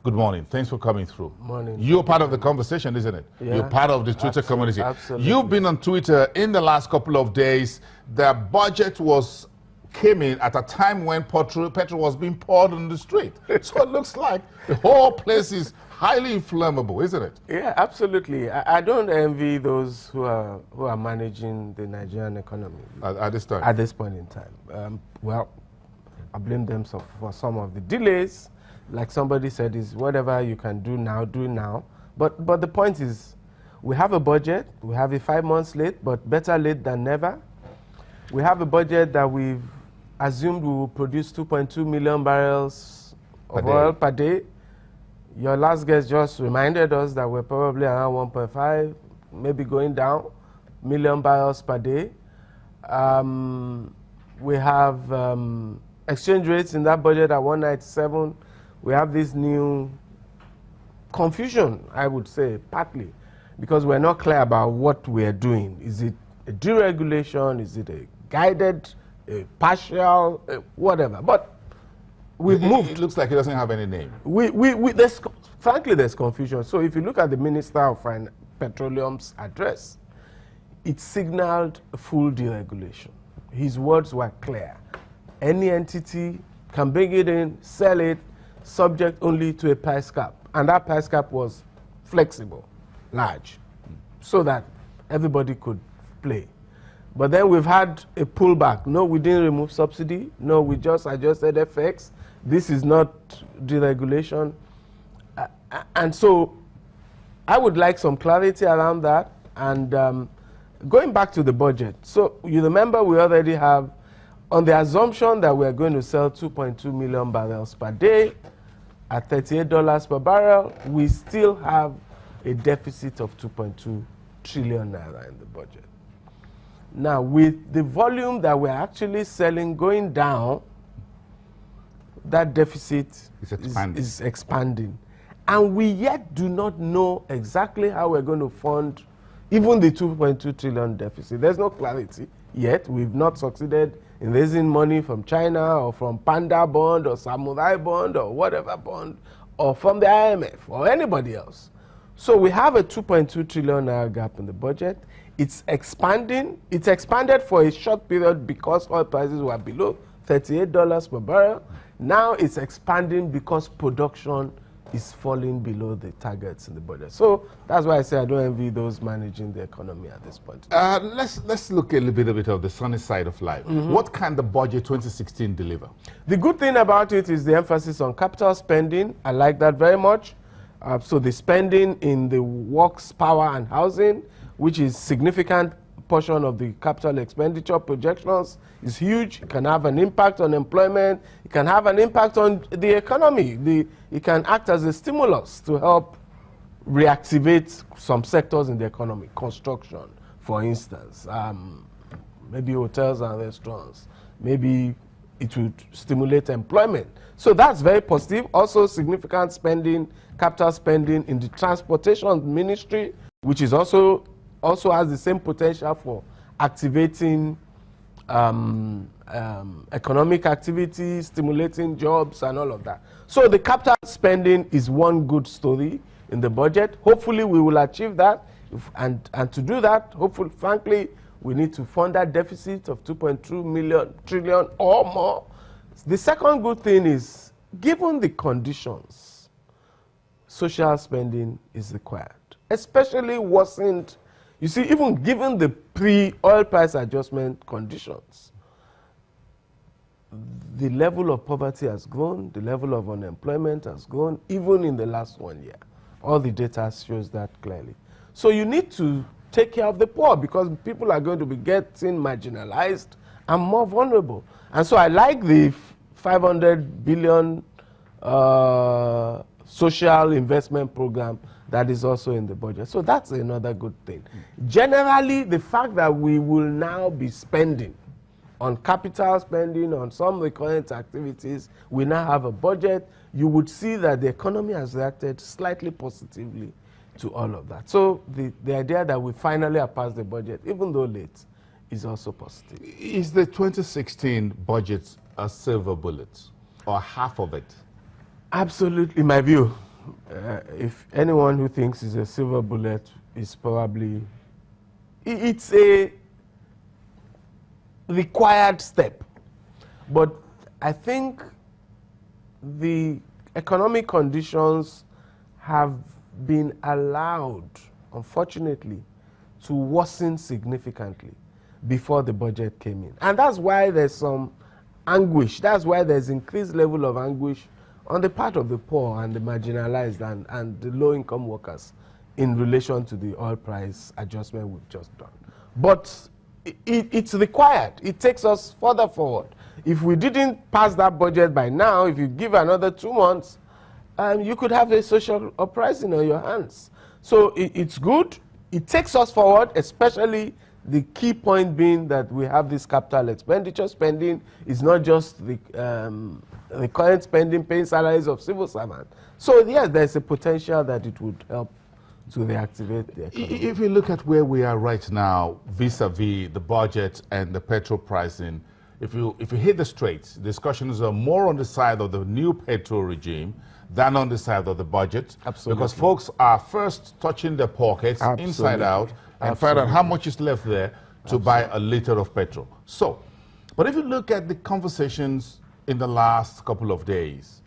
Good morning. Thanks for coming through. Morning. You're part of the conversation, isn't it? Yeah. You're part of the Twitter community. Absolutely. You've been on Twitter in the last couple of days. The budget came in at a time when petrol was being poured on the street. So it looks like the whole place is highly inflammable, isn't it? Yeah, absolutely. I don't envy those who are managing the Nigerian economy At this time. at this point in time. Well, I blame them for some of the delays. Like somebody said, is whatever you can do now, do now. But the point is, we have a budget. We have it 5 months late, but better late than never. We have a budget that we've assumed we will produce 2.2 million barrels of oil per day. Your last guest just reminded us that we're probably around 1.5, maybe going down, million barrels per day. We have exchange rates in that budget at 197. We have this new confusion, I would say, partly, because we're not clear about what we're doing. Is it a deregulation? Is it a guided, a partial, whatever? But we've moved. It looks like it doesn't have any name. Frankly, there's confusion. So if you look at the Minister of Petroleum's address, it signaled full deregulation. His words were clear. Any entity can bring it in, sell it, subject only to a price cap. And that price cap was flexible, large, so that everybody could play. But then we've had a pullback. No, we didn't remove subsidy. No, we just adjusted FX. This is not deregulation. And so I would like some clarity around that. And going back to the budget. So you remember we already have, on the assumption that we're going to sell 2.2 million barrels per day at $38 per barrel, we still have a deficit of 2.2 trillion naira in the budget. Now, with the volume that we're actually selling going down, that deficit is expanding. And we yet do not know exactly how we're going to fund even the 2.2 trillion deficit. There's no clarity yet. We've not succeeded in raising money from China or from Panda bond or Samurai bond or whatever bond or from the IMF or anybody else. So we have a 2.2 trillion naira gap in the budget. It's expanding. It's expanded for a short period because oil prices were below $38 per barrel. Now it's expanding because production is falling below the targets in the budget. So that's why I say I don't envy those managing the economy at this point. Let's look a little bit of the sunny side of life. What can the budget 2016 deliver? The good thing about it is the emphasis on capital spending. I like that very much. So the spending in the works, power and housing, which is significant portion of the capital expenditure projections, is huge. It can have an impact on employment. It can have an impact on the economy. It can act as a stimulus to help reactivate some sectors in the economy. Construction, for instance, maybe hotels and restaurants. Maybe it would stimulate employment. So that's very positive. Also significant spending, capital spending in the transportation ministry, which is also has the same potential for activating economic activity, stimulating jobs and all of that. So the capital spending is one good story in the budget. Hopefully we will achieve that. And to do that, hopefully, frankly, we need to fund that deficit of 2.2 trillion or more. The second good thing is, given the conditions, social spending is required, especially worsened. You see, even given the pre-oil price adjustment conditions, the level of poverty has grown, the level of unemployment has grown, even in the last 1 year. All the data shows that clearly. So you need to take care of the poor because people are going to be getting marginalized and more vulnerable. And so I like the 500 billion social investment program that is also in the budget. So that's another good thing. Generally, the fact that we will now be spending on capital spending, on some recurrent activities, we now have a budget, you would see that the economy has reacted slightly positively to all of that. So the idea that we finally have passed the budget, even though late, is also positive. Is the 2016 budget a silver bullet or half of it? Absolutely, in my view. if anyone who thinks it's a silver bullet is probably, it's a required step. But I think the economic conditions have been allowed, unfortunately, to worsen significantly before the budget came in. And that's why there's some anguish. That's why there's increased level of anguish on the part of the poor and the marginalized and the low-income workers in relation to the oil price adjustment we've just done. But it's required. It takes us further forward. If we didn't pass that budget by now, if you give another 2 months, you could have a social uprising on your hands. So it's good. It takes us forward, especially the key point being that we have this capital expenditure spending. Is not just the current spending paying salaries of civil servants. So yes, there's a potential that it would help to reactivate the economy. If you look at where we are right now, vis-a-vis the budget and the petrol pricing, if you hit the straits, discussions are more on the side of the new petrol regime than on the side of the budget. Absolutely. Because folks are first touching their pockets inside out and find out how much is left there to buy a liter of petrol. So, but if you look at the conversations in the last couple of days,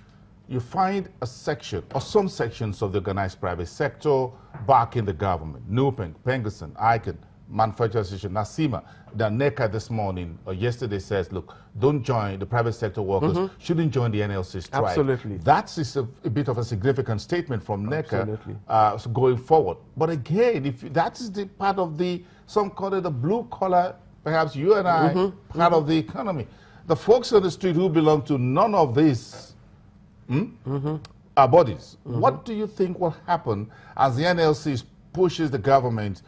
you find a section or some sections of the organized private sector backing the government. Nupeng, Pengerson, Icon, Manufacturers Association, NASIMA, the NECA this morning or yesterday says, look, don't join the private sector workers, shouldn't join the NLC strike. Absolutely. That's a bit of a significant statement from NECA so going forward. But again, if that is the part of the, some call it the blue collar, perhaps you and I, part of the economy. The folks on the street who belong to none of these bodies, what do you think will happen as the NLC pushes the government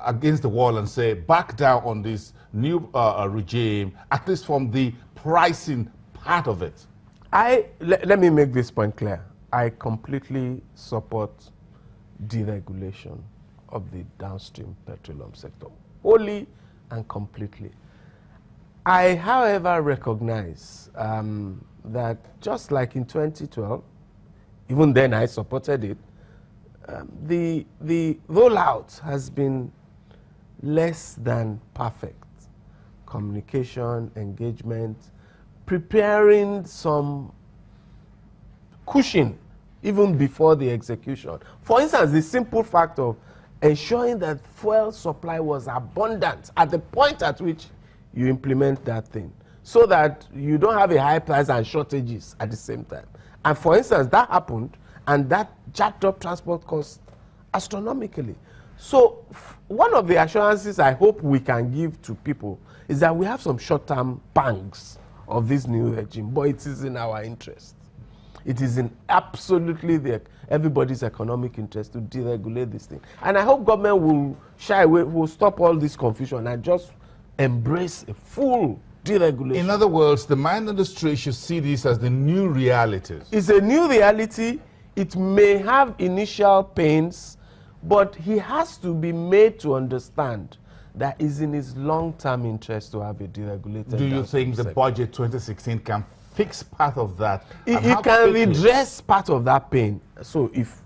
against the wall and say, back down on this new regime, at least from the pricing part of it? Let me make this point clear. I completely support deregulation of the downstream petroleum sector, wholly and completely. I, however, recognize that just like in 2012, even then I supported it, the rollout has been less than perfect. Communication, engagement, preparing some cushion even before the execution. For instance, the simple fact of ensuring that fuel supply was abundant at the point at which you implement that thing, so that you don't have a high price and shortages at the same time. And for instance, that happened, and that jacked up transport costs astronomically. So one of the assurances I hope we can give to people is that we have some short-term pangs of this new regime, but it is in our interest. It is in absolutely everybody's economic interest to deregulate this thing. And I hope government will shy away, will stop all this confusion and just embrace a full deregulation. In other words, the mine industry should see this as the new realities. It's a new reality. It may have initial pains, but he has to be made to understand that it's in his long-term interest to have a deregulated. Do you think the budget 2016 can fix part of that? It can redress part of that pain. So if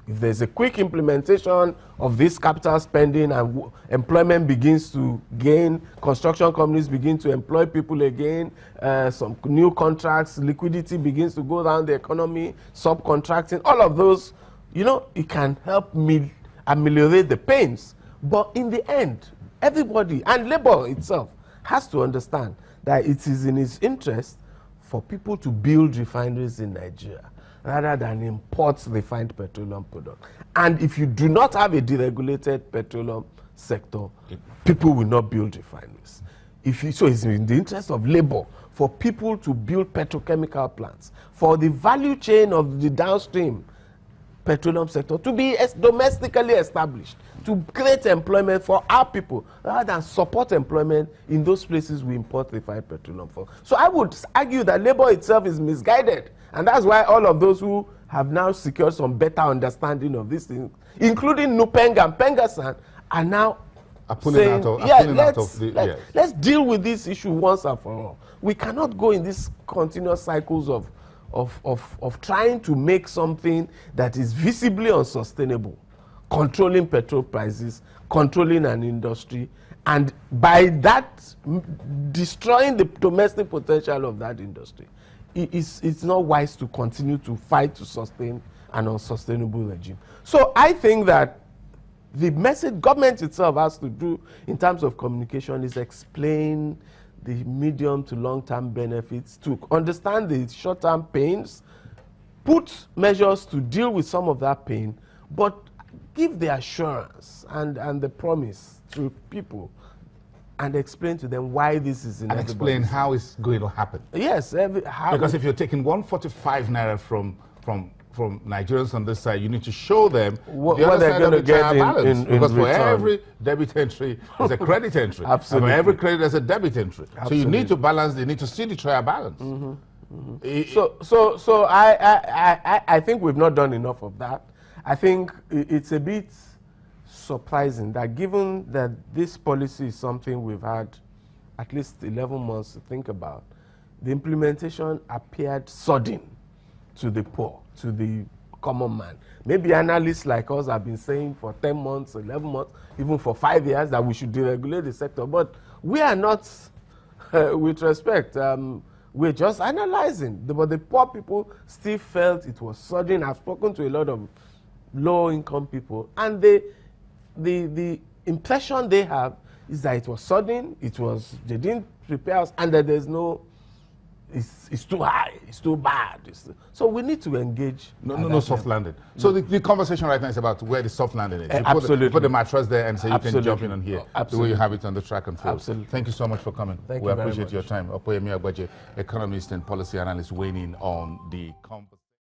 there's a quick implementation of this capital spending and employment begins to gain, construction companies begin to employ people again, some new contracts, liquidity begins to go down the economy, subcontracting, all of those, you know, it can help me ameliorate the pains. But in the end, everybody, and labor itself, has to understand that it is in its interest for people to build refineries in Nigeria rather than import refined petroleum products. And if you do not have a deregulated petroleum sector, people will not build refineries. So it's in the interest of labor for people to build petrochemical plants, for the value chain of the downstream petroleum sector to be domestically established, to create employment for our people rather than support employment in those places we import refined petroleum for. So I would argue that labor itself is misguided, and that's why all of those who have now secured some better understanding of these things, including Nupeng and Pengerson, are now saying, let's deal with this issue once and for all. We cannot go in these continuous cycles of of trying to make something that is visibly unsustainable, controlling petrol prices, controlling an industry, and by that destroying the domestic potential of that industry. It's not wise to continue to fight to sustain an unsustainable regime. So I think that the message government itself has to do in terms of communication is explain the medium to long-term benefits, to understand the short-term pains, put measures to deal with some of that pain, but give the assurance and the promise to people and explain to them why this is in and explain how it's going to happen. Yes. Because if you're taking 145 naira from Nigerians on this side, you need to show them what the other they're side of the get balance. Because for return. Every debit entry is a credit entry. Absolutely. And for every credit there's a debit entry. Absolutely. So you need to balance, you need to see the trial balance. So I think we've not done enough of that. I think it's a bit surprising that given that this policy is something we've had at least 11 months to think about, the implementation appeared sudden to the poor, to the common man. Maybe analysts like us have been saying for 10 months, 11 months, even for 5 years that we should deregulate the sector, but we are not, with respect, we're just analyzing. But the poor people still felt it was sudden. I've spoken to a lot of low-income people, and the impression they have is that it was sudden, they didn't prepare us, and that there's no, it's too high, it's too bad. So we need to engage. No soft landing. So the conversation right now is about where the soft landing is. Absolutely. You put the mattress there and say you can jump in on here. Absolutely. The way you have it on the track and field. Absolutely. Thank you so much for coming. Thank we you very appreciate much. your time. Opoyemi Agbaje, economist and policy analyst, weighing in on the conversation.